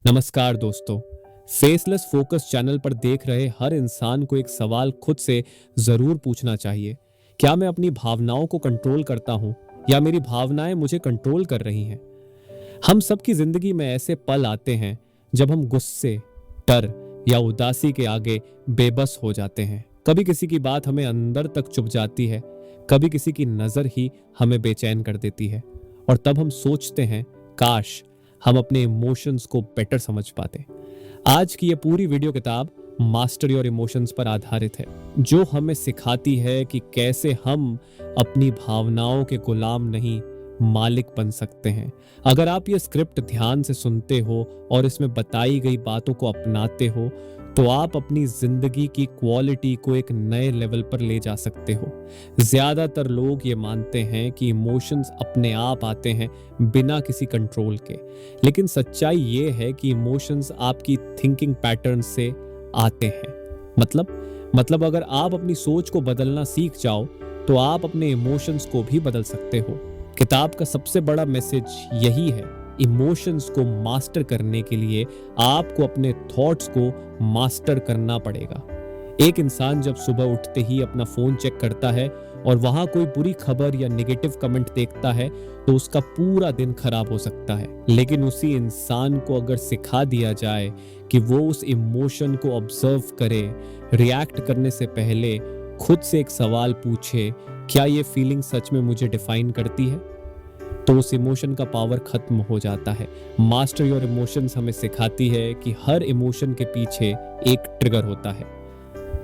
नमस्कार दोस्तों। Faceless focus channel पर देख रहे हर इंसान को एक सवाल खुद से जरूर पूछना चाहिए। क्या मैं अपनी भावनाओं को कंट्रोल करता हूं या मेरी भावनाएं मुझे कंट्रोल कर रही हैं? हम सबकी जिंदगी में ऐसे पल आते हैं जब हम गुस्से, डर या उदासी के आगे बेबस हो जाते हैं। कभी किसी की बात हमें अंदर तक चुभ जाती है, कभी किसी की नजर ही हमें बेचैन कर देती है और तब हम सोचते हैं काश हम अपने इमोशंस को बेटर समझ पाते। आज की ये पूरी वीडियो किताब मास्टर योर इमोशंस पर आधारित है, जो हमें सिखाती है कि कैसे हम अपनी भावनाओं के गुलाम नहीं, मालिक बन सकते हैं। अगर आप ये स्क्रिप्ट ध्यान से सुनते हो और इसमें बताई गई बातों को अपनाते हो तो आप अपनी जिंदगी की क्वालिटी को एक नए लेवल पर ले जा सकते हो। ज्यादातर लोग ये मानते हैं कि इमोशंस अपने आप आते हैं बिना किसी कंट्रोल के, लेकिन सच्चाई ये है कि इमोशंस आपकी थिंकिंग पैटर्न से आते हैं। मतलब अगर आप अपनी सोच को बदलना सीख जाओ तो आप अपने इमोशंस को भी बदल सकते हो। किताब का सबसे बड़ा मैसेज यही है, इमोशंस को मास्टर करने के लिए आपको अपने थॉट्स को मास्टर करना पड़ेगा। एक इंसान जब सुबह उठते ही अपना फोन चेक करता है और वहां कोई बुरी खबर या नेगेटिव कमेंट देखता है तो उसका पूरा दिन खराब हो सकता है। लेकिन उसी इंसान को अगर सिखा दिया जाए कि वो उस इमोशन को ऑब्जर्व करे, रिएक्ट करने से पहले खुद से एक सवाल पूछे, क्या ये फीलिंग सच में मुझे डिफाइन करती है, तो उस इमोशन का पावर खत्म हो जाता है। मास्टर योर इमोशंस हमें सिखाती है कि हर इमोशन के पीछे एक ट्रिगर होता है।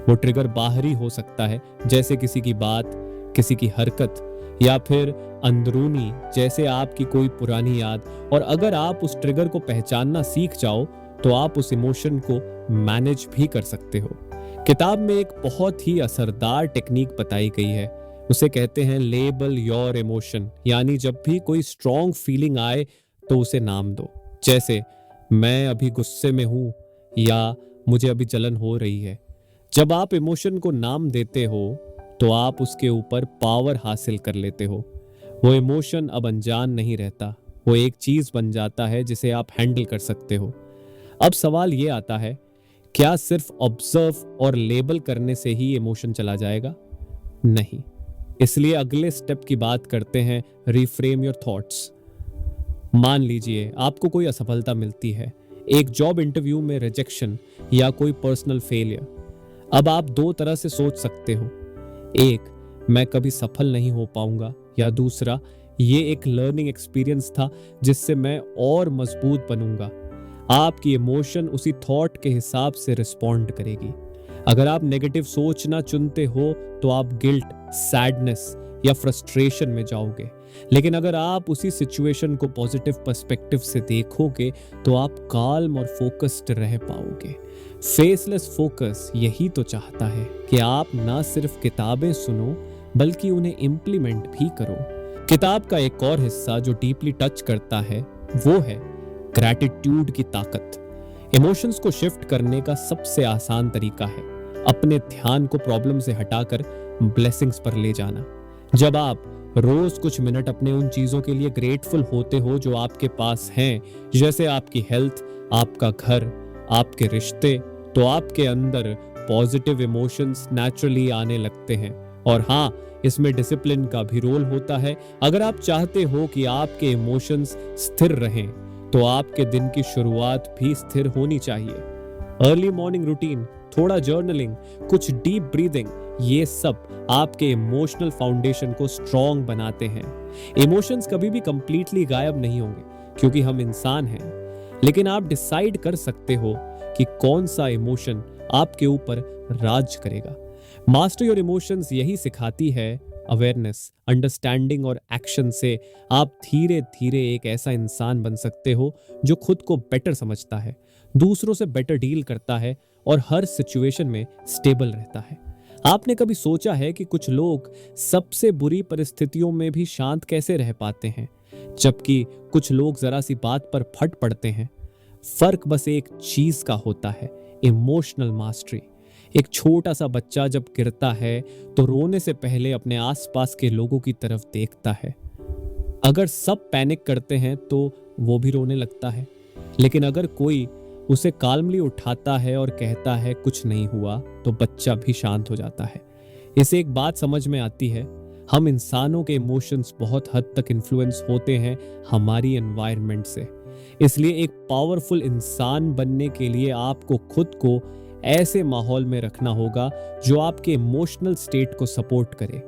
वो ट्रिगर बाहरी हो सकता है, जैसे किसी की बात, किसी की हरकत, या फिर अंदरूनी, जैसे आपकी कोई पुरानी याद। और अगर आप उस ट्रिगर को पहचानना सीख जाओ तो आप उस इमोशन को मैनेज भी कर सकते हो। किताब में एक बहुत ही असरदार टेक्निक बताई गई है, उसे कहते हैं लेबल योर इमोशन। यानी जब भी कोई स्ट्रॉन्ग फीलिंग आए तो उसे नाम दो। जैसे मैं अभी गुस्से में हूं या मुझे अभी जलन हो रही है। जब आप इमोशन को नाम देते हो तो आप उसके ऊपर पावर हासिल कर लेते हो। वो इमोशन अब अनजान नहीं रहता, वो एक चीज बन जाता है जिसे आप हैंडल कर सकते हो। अब सवाल ये आता है, क्या सिर्फ ऑब्जर्व और लेबल करने से ही इमोशन चला जाएगा? नहीं। इसलिए अगले स्टेप की बात करते हैं, रिफ्रेम योर थॉट्स। मान लीजिए आपको कोई असफलता मिलती है, एक जॉब इंटरव्यू में रिजेक्शन या कोई पर्सनल फेलियर। अब आप दो तरह से सोच सकते हो, एक, मैं कभी सफल नहीं हो पाऊंगा, या दूसरा, ये एक लर्निंग एक्सपीरियंस था जिससे मैं और मजबूत बनूंगा। आपकी इमोशन उसी थॉट के हिसाब से रिस्पॉन्ड करेगी। अगर आप नेगेटिव सोचना चुनते हो तो आप गिल्ट, सैडनेस या फ्रस्ट्रेशन में जाओगे। लेकिन अगर आप उसी सिचुएशन को पॉजिटिव पर्सपेक्टिव से देखोगे तो आप काल्म और फोकस्ड रह पाओगे। फेसलेस फोकस यही तो चाहता है कि आप ना सिर्फ किताबें सुनो बल्कि उन्हें इंप्लीमेंट भी करो। किताब का एक और हिस्सा जो डीपली टच करता है वो है ग्रैटिट्यूड की ताकत। इमोशंस को शिफ्ट करने का सबसे आसान तरीका है अपने ध्यान को प्रॉब्लम से हटाकर ब्लेसिंग्स पर ले जाना। जब आप रोज कुछ मिनट अपने उन चीजों के लिए ग्रेटफुल होते हो जो आपके पास हैं, जैसे आपकी हेल्थ, आपका घर, आपके रिश्ते, तो आपके अंदर पॉजिटिव इमोशंस नेचुरली आने लगते हैं। और हाँ, इसमें डिसिप्लिन का भी रोल होता है। अगर आप चाहते हो कि आपके इमोशंस स्थिर रहें तो आपके दिन की शुरुआत भी स्थिर होनी चाहिए। अर्ली मॉर्निंग रूटीन, थोड़ा जर्नलिंग, कुछ डीप ब्रीदिंग, ये सब आपके इमोशनल फाउंडेशन को स्ट्रॉन्ग बनाते हैं। इमोशंस कभी भी कंप्लीटली गायब नहीं होंगे क्योंकि हम इंसान हैं, लेकिन आप डिसाइड कर सकते हो कि कौन सा इमोशन आपके ऊपर राज करेगा। मास्टर योर इमोशंस यही सिखाती है, अवेयरनेस, अंडरस्टैंडिंग और एक्शन से आप धीरे धीरे एक ऐसा इंसान बन सकते हो जो खुद को बेटर समझता है, दूसरों से बेटर डील करता है और हर सिचुएशन में स्टेबल रहता है। आपने कभी सोचा है कि कुछ लोग सबसे बुरी परिस्थितियों में भी शांत कैसे रह पाते हैं, जबकि कुछ लोग जरा सी बात पर फट पड़ते हैं? फर्क बस एक चीज का होता है, इमोशनल मास्टरी। एक छोटा सा बच्चा जब गिरता है तो रोने से पहले अपने आसपास के लोगों की तरफ देखता है। अगर सब पैनिक करते हैं तो वो भी रोने लगता है। लेकिन अगर कोई उसे काल्मली उठाता है और कहता है कुछ नहीं हुआ, तो बच्चा भी शांत हो जाता है। इसे एक बात समझ में आती है, हम इंसानों के इमोशंस बहुत हद तक इन्फ्लुएंस होते हैं हमारी एनवायरनमेंट से। इसलिए एक पावरफुल इंसान बनने के लिए आपको खुद को ऐसे माहौल में रखना होगा जो आपके इमोशनल स्टेट को सपोर्ट करे,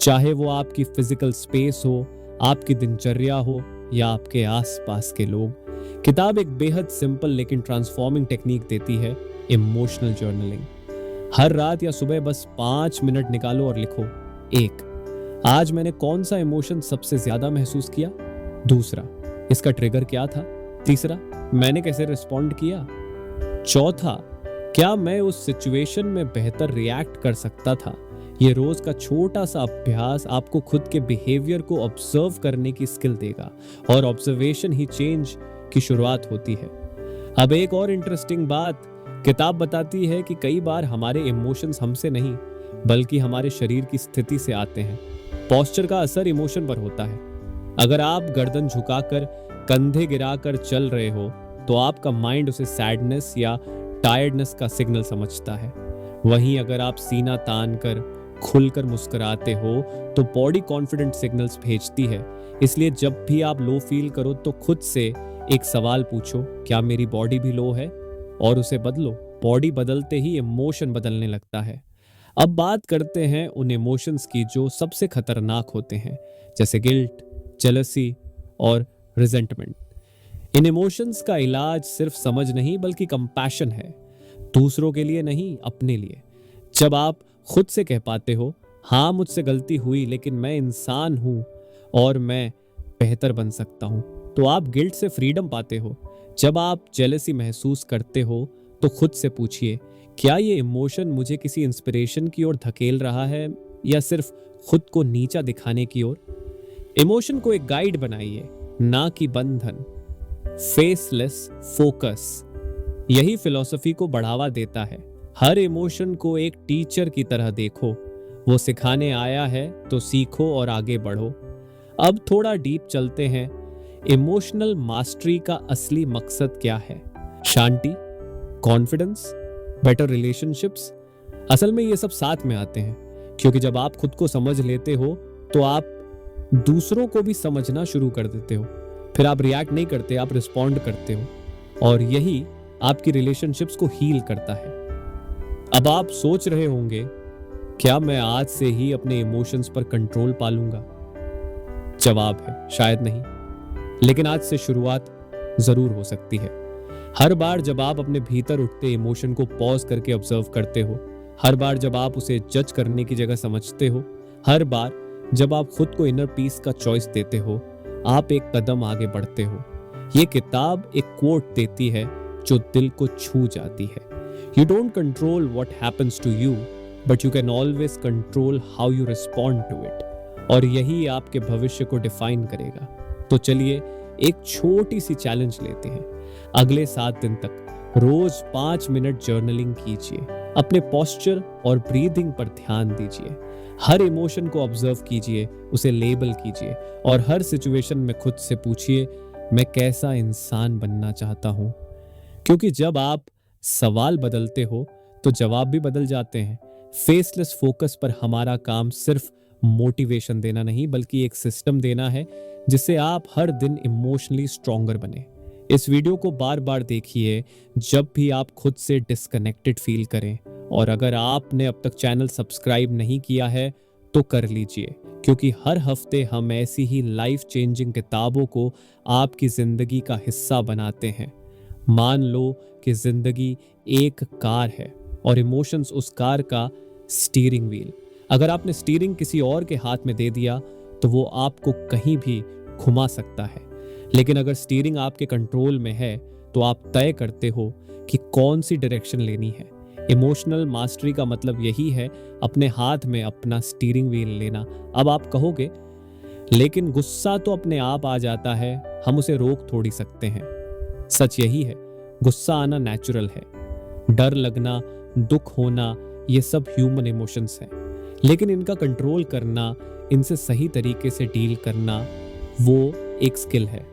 चाहे वो आपकी फिजिकल स्पेस हो, आपकी दिनचर्या हो या आपके आसपास के लोग। किताब एक बेहद सिंपल लेकिन ट्रांसफॉर्मिंग टेक्निक देती है, इमोशनल जर्नलिंग। हर रात या सुबह बस 5 मिनट निकालो और लिखो। 1, आज मैंने कौन सा इमोशन सबसे ज्यादा महसूस किया। 2, इसका ट्रिगर क्या था। 3, मैंने कैसे रिस्पॉन्ड किया। 4, क्या मैं उस सिचुएशन में बेहतर रिएक्ट कर सकता था। ये रोज का छोटा सा अभ्यास आपको खुद के बिहेवियर को ऑब्जर्व करने की स्किल देगा, और ऑब्जर्वेशन ही चेंज की शुरुआत होती है। अब एक और इंटरेस्टिंग बात, किताब बताती है कि कई बार हमारे इमोशंस हमसे नहीं बल्कि हमारे शरीर की स्थिति से आते हैं। पोस्चर का असर इमोशन पर होता है। अगर आप गर्दन झुकाकर, कंधे गिराकर चल रहे हो, तो आपका माइंड उसे सैडनेस या टायर्डनेस का सिग्नल समझता है। वहीं अगर आप सीना तान कर, खुलकर मुस्कुराते हो, तो बॉडी कॉन्फिडेंट सिग्नल्स भेजती है। इसलिए जब भी आप लो फील करो तो खुद से एक सवाल पूछो, क्या मेरी बॉडी भी लो है, और उसे बदलो। बॉडी बदलते ही इमोशन बदलने लगता है। अब बात करते हैं उन इमोशंस की जो सबसे खतरनाक होते हैं, जैसे गिल्ट, जेलसी और रिजेंटमेंट। इन इमोशंस का इलाज सिर्फ समझ नहीं बल्कि कंपैशन है, दूसरों के लिए नहीं, अपने लिए। जब आप खुद से कह पाते हो, हाँ मुझसे गलती हुई लेकिन मैं इंसान हूं और मैं बेहतर बन सकता हूं, तो आप गिल्ट से फ्रीडम पाते हो। जब आप जेलसी महसूस करते हो तो खुद से पूछिए, क्या ये इमोशन मुझे किसी इंस्पिरेशन की ओर धकेल रहा है या सिर्फ खुद को नीचा दिखाने की ओर। इमोशन को एक गाइड बनाइए, ना कि बंधन। फेसलेस फोकस यही फिलॉसफी को बढ़ावा देता है। हर इमोशन को एक टीचर की तरह देखो, वो सिखाने आया है तो सीखो और आगे बढ़ो। अब थोड़ा डीप चलते हैं, इमोशनल मास्टरी का असली मकसद क्या है। शांति, कॉन्फिडेंस, बेटर रिलेशनशिप्स। असल में ये सब साथ में आते हैं, क्योंकि जब आप खुद को समझ लेते हो तो आप दूसरों को भी समझना शुरू कर देते हो। फिर आप रिएक्ट नहीं करते, आप रिस्पॉन्ड करते हो, और यही आपकी रिलेशनशिप्स को हील करता है। अब आप सोच रहे होंगे, क्या मैं आज से ही अपने इमोशंस पर कंट्रोल पालूंगा। जवाब है शायद नहीं, लेकिन आज से शुरुआत जरूर हो सकती है। हर बार जब आप अपने भीतर उठते इमोशन को पॉज करके ऑब्जर्व करते हो, हर बार जब आप उसे जज करने की जगह समझते हो, हर बार जब आप खुद को इनर पीस का चॉइस देते हो, आप एक कदम आगे बढ़ते हो। ये किताब एक कोट देती है जो दिल को छू जाती है। You don't control what happens to you, but you can always control how you respond to it. और यही आपके भविष्य को डिफाइन करेगा। तो चलिए एक छोटी सी चैलेंज लेते हैं। अगले 7 दिन तक रोज 5 मिनट जर्नलिंग कीजिए। अपने पोस्चर और ब्रीदिंग पर ध्यान दीजिए। हर इमोशन को ऑब्जर्व कीजिए, उसे लेबल कीजिए, और हर सिचुएशन में खुद से पूछिए, मैं कैसा इंसान बनना चाहता हूं। क्योंकि जब आप सवाल बदलते हो तो जवाब भी बदल जाते हैं। फेसलेस फोकस पर हमारा काम सिर्फ मोटिवेशन देना नहीं बल्कि एक सिस्टम देना है जिससे आप हर दिन इमोशनली स्ट्रॉन्गर बने। इस वीडियो को बार बार देखिए जब भी आप खुद से डिस्कनेक्टेड फील करें, और अगर आपने अब तक चैनल सब्सक्राइब नहीं किया है तो कर लीजिए, क्योंकि हर हफ्ते हम ऐसी ही लाइफ चेंजिंग किताबों को आपकी जिंदगी का हिस्सा बनाते हैं। मान लो कि जिंदगी एक कार है और इमोशंस उस कार का स्टीयरिंग व्हील। अगर आपने स्टीयरिंग किसी और के हाथ में दे दिया तो वो आपको कहीं भी घुमा सकता है, लेकिन अगर स्टीयरिंग आपके कंट्रोल में है तो आप तय करते हो कि कौन सी डायरेक्शन लेनी है। इमोशनल मास्टरी का मतलब यही है, अपने हाथ में अपना स्टीयरिंग व्हील लेना। अब आप कहोगे, लेकिन गुस्सा तो अपने आप आ जाता है, हम उसे रोक थोड़ी सकते हैं। सच यही है, गुस्सा आना नेचुरल है, डर लगना, दुख होना, ये सब ह्यूमन इमोशंस हैं, लेकिन इनका कंट्रोल करना, इनसे सही तरीके से डील करना, वो एक स्किल है।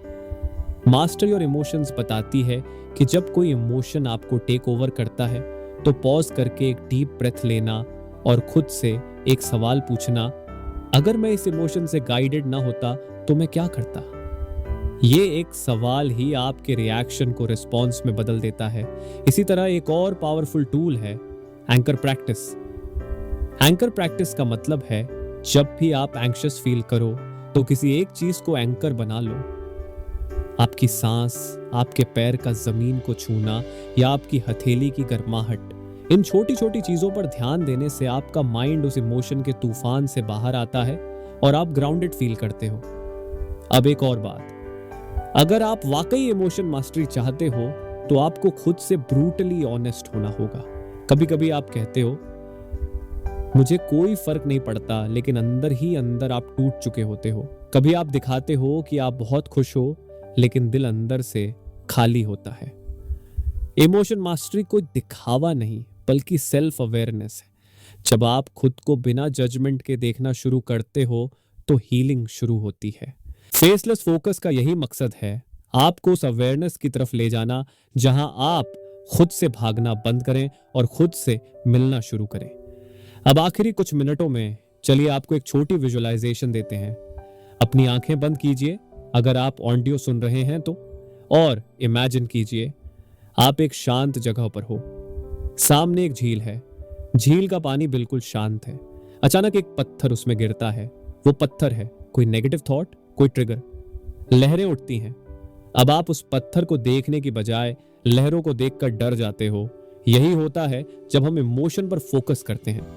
मास्टर योर इमोशंस बताती है कि जब कोई इमोशन आपको टेक ओवर करता है तो पॉज करके एक डीप ब्रेथ लेना और खुद से एक सवाल पूछना, अगर मैं इस इमोशन से गाइडेड ना होता तो मैं क्या करता। ये एक सवाल ही आपके रिएक्शन को रिस्पॉन्स में बदल देता है। इसी तरह एक और पावरफुल टूल है एंकर प्रैक्टिस। एंकर प्रैक्टिस का मतलब है जब भी आप एंग्शियस फील करो तो किसी एक चीज को एंकर बना लो। आपकी सांस, आपके पैर का जमीन को छूना या आपकी हथेली की गर्माहट, इन छोटी छोटी चीजों पर ध्यान देने से आपका माइंड उस इमोशन के तूफान से बाहर आता है और आप ग्राउंडेड फील करते हो। अब एक और बात, अगर आप वाकई इमोशन मास्टरी चाहते हो तो आपको खुद से ब्रूटली ऑनेस्ट होना होगा। कभी कभी आप कहते हो मुझे कोई फर्क नहीं पड़ता, लेकिन अंदर ही अंदर आप टूट चुके होते हो। कभी आप दिखाते हो कि आप बहुत खुश हो, लेकिन दिल अंदर से खाली होता है। इमोशन मास्टरी कोई दिखावा नहीं बल्कि सेल्फ अवेयरनेस है। जब आप खुद को बिना जजमेंट के देखना शुरू करते हो तो हीलिंग शुरू होती है। फेसलेस फोकस का यही मकसद है, आपको उस अवेयरनेस की तरफ ले जाना जहां आप खुद से भागना बंद करें और खुद से मिलना शुरू करें। अब आखिरी कुछ मिनटों में चलिए आपको एक छोटी विजुअलाइजेशन देते हैं। अपनी आंखें बंद कीजिए अगर आप ऑडियो सुन रहे हैं तो, और इमेजिन कीजिए आप एक शांत जगह पर हो। सामने एक झील है। झील का पानी बिल्कुल शांत है। अचानक एक पत्थर उसमें गिरता है। वो पत्थर है कोई नेगेटिव थॉट, कोई ट्रिगर। लहरें उठती हैं। अब आप उस पत्थर को देखने की बजाय लहरों को देखकर डर जाते हो। यही होता है जब हम इमोशन पर फोकस करते हैं।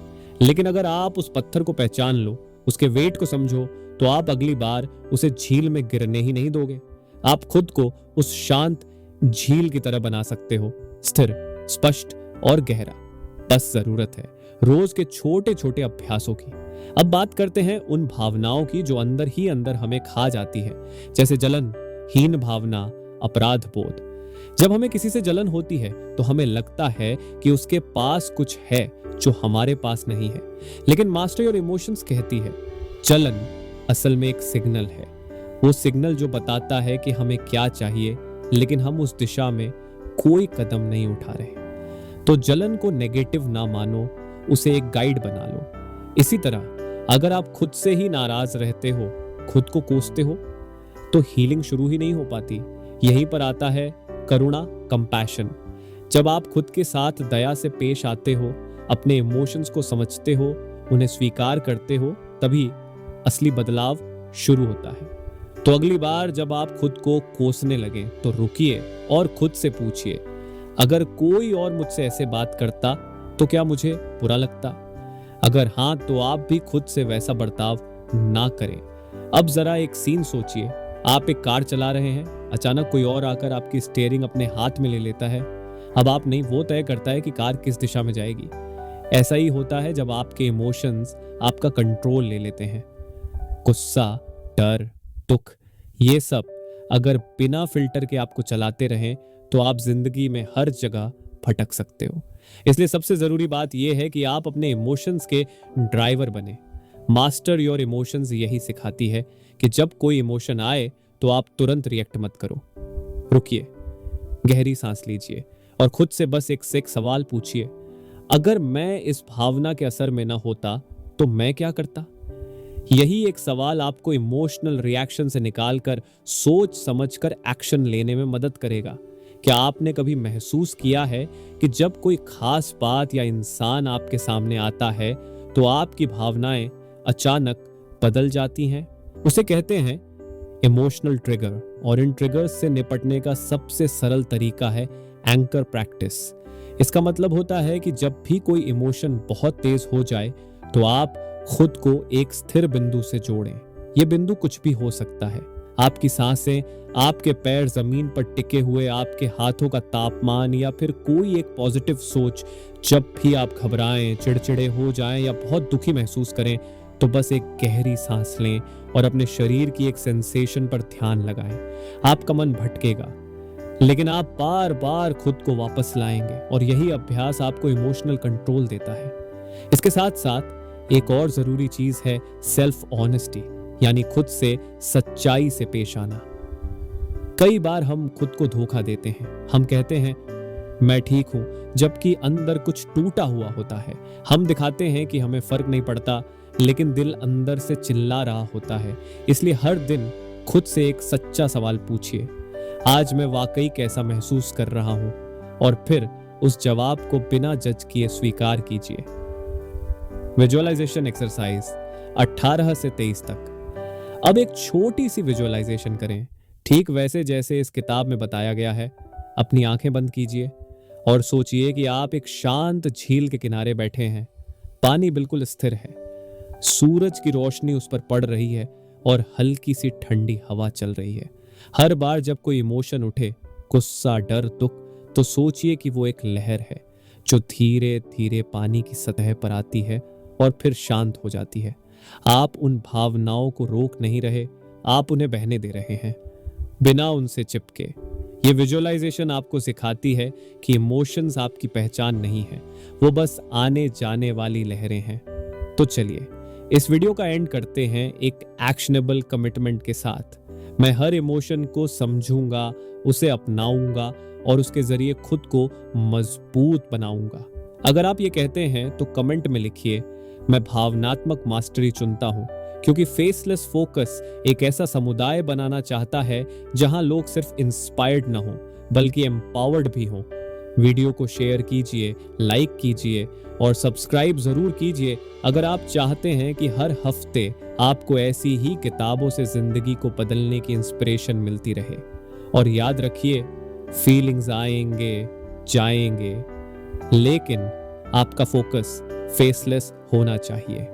लेकिन अगर आप उस पत्थर को पहचान लो, उसके वेट को समझो, तो आप अगली बार उसे झील में गिरने ही नहीं दोगे। आप खुद को उस शांत झील की तरह बना सकते हो, स्थिर, स्पष्ट और गहरा। बस जरूरत है रोज के छोटे छोटे अभ्यासों की। अब बात करते हैं उन भावनाओं की जो अंदर ही अंदर हमें खा जाती है, जैसे जलन, हीन भावना, अपराध बोध। जब हमें किसी से जलन होती है तो हमें लगता है कि उसके पास कुछ है जो हमारे पास नहीं है। लेकिन मास्टर योर इमोशंस कहती है जलन असल में एक सिग्नल है। वो सिग्नल जो बताता है कि हमें क्या चाहिए, लेकिन हम उस दिशा में कोई कदम नहीं उठा रहे। तो जलन को नेगेटिव ना मानो, उसे एक गाइड बना लो। इसी तरह अगर आप खुद से ही नाराज रहते हो, खुद को कोसते हो, तो हीलिंग शुरू ही नहीं हो पाती। यहीं पर आता है करुणा, कंपैशन। जब आप खुद के साथ दया से पेश आते हो, अपने इमोशंस को समझते हो, उन्हें स्वीकार करते हो, तभी असली बदलाव शुरू होता है। तो अगली बार जब आप खुद को कोसने लगे तो रुकिए और खुद से पूछिए, अगर कोई और मुझसे ऐसे बात करता तो क्या मुझे बुरा लगता? अगर हाँ, तो आप भी खुद से वैसा बर्ताव ना करें। अब जरा एक सीन सोचिए, आप एक कार चला रहे हैं, अचानक कोई और आकर आपकी स्टीयरिंग अपने हाथ में ले लेता है। अब आप नहीं, वो तय करता है कि कार किस दिशा में जाएगी। ऐसा ही होता है जब आपके इमोशंस आपका कंट्रोल ले लेते हैं। गुस्सा, डर, दुख, ये सब अगर बिना फिल्टर के आपको चलाते रहें तो आप जिंदगी में हर जगह भटक सकते हो। इसलिए सबसे जरूरी बात यह है कि आप अपने इमोशंस के ड्राइवर बने। मास्टर योर इमोशंस यही सिखाती है कि जब कोई इमोशन आए तो आप तुरंत रिएक्ट मत करो। रुकिए, गहरी सांस लीजिए और खुद से बस एक सवाल पूछिए, अगर मैं इस भावना के असर में ना होता तो मैं क्या करता? यही एक सवाल आपको इमोशनल रिएक्शन से निकालकर सोच समझकर एक्शन लेने में मदद करेगा। क्या आपने कभी महसूस किया है कि जब कोई खास बात या इंसान आपके सामने आता है तो आपकी भावनाएं अचानक बदल जाती हैं? उसे कहते हैं इमोशनल ट्रिगर, और इन ट्रिगर्स से निपटने का सबसे सरल तरीका है एंकर प्रैक्टिस। इसका मतलब होता है कि जब भी कोई इमोशन बहुत तेज हो जाए तो आप खुद को एक स्थिर बिंदु से जोड़ें। यह बिंदु कुछ भी हो सकता है, आपकी सांसें, आपके पैर जमीन पर टिके हुए, आपके हाथों का तापमान, या फिर कोई एक पॉजिटिव सोच। जब भी आप घबराएं, चिड़चिड़े हो जाएं या बहुत दुखी महसूस करें तो बस एक गहरी सांस लें और अपने शरीर की एक सेंसेशन पर ध्यान लगाएं। आपका मन भटकेगा, लेकिन आप बार बार खुद को वापस लाएंगे और यही अभ्यास आपको इमोशनल कंट्रोल देता है। इसके साथ साथ एक और जरूरी चीज है सेल्फ ऑनेस्टी, यानी खुद से सच्चाई से पेश आना। कई बार हम खुद को धोखा देते हैं। हम कहते हैं मैं ठीक हूं, जबकि अंदर कुछ टूटा हुआ होता है। हम दिखाते हैं कि हमें फर्क नहीं पड़ता, लेकिन दिल अंदर से चिल्ला रहा होता है। इसलिए हर दिन खुद से एक सच्चा सवाल पूछिए, आज मैं वाकई कैसा महसूस कर रहा हूं, और फिर उस जवाब को बिना जज किए स्वीकार कीजिए। विजुअलाइजेशन एक्सरसाइज 18 से 23 तक। अब एक छोटी सी विजुअलाइजेशन करें, ठीक वैसे जैसे इस किताब में बताया गया है। अपनी आंखें बंद कीजिए और सोचिए कि आप एक शांत झील के किनारे बैठे हैं। पानी बिल्कुल स्थिर है, सूरज की रोशनी उस पर पड़ रही है और हल्की सी ठंडी हवा चल रही है। हर बार जब कोई इमोशन उठे, गुस्सा, डर, दुख, तो सोचिए कि वो एक लहर है जो धीरे धीरे पानी की सतह पर आती है और फिर शांत हो जाती है। आप उन भावनाओं को रोक नहीं रहे, आप उन्हें बहने दे रहे हैं, बिना उनसे चिपके। ये विजुअलाइजेशन आपको सिखाती है कि इमोशंस आपकी पहचान नहीं है, वो बस आने जाने वाली लहरें हैं। तो चलिए इस वीडियो का एंड करते हैं एक एक्शनेबल कमिटमेंट के साथ। मैं हर इमोशन को समझूंगा, उसे अपनाऊंगा और उसके जरिए खुद को मजबूत बनाऊंगा। अगर आप ये कहते हैं तो कमेंट में लिखिए, मैं भावनात्मक मास्टरी चुनता हूं, क्योंकि फेसलेस फोकस एक ऐसा समुदाय बनाना चाहता है जहां लोग सिर्फ इंस्पायर्ड न हो बल्कि एम्पावर्ड भी हों। वीडियो को शेयर कीजिए, लाइक कीजिए और सब्सक्राइब जरूर कीजिए अगर आप चाहते हैं कि हर हफ्ते आपको ऐसी ही किताबों से जिंदगी को बदलने की इंस्पिरेशन मिलती रहे। और याद रखिए, फीलिंग्स आएंगे जाएंगे, लेकिन आपका फोकस फेसलेस होना चाहिए।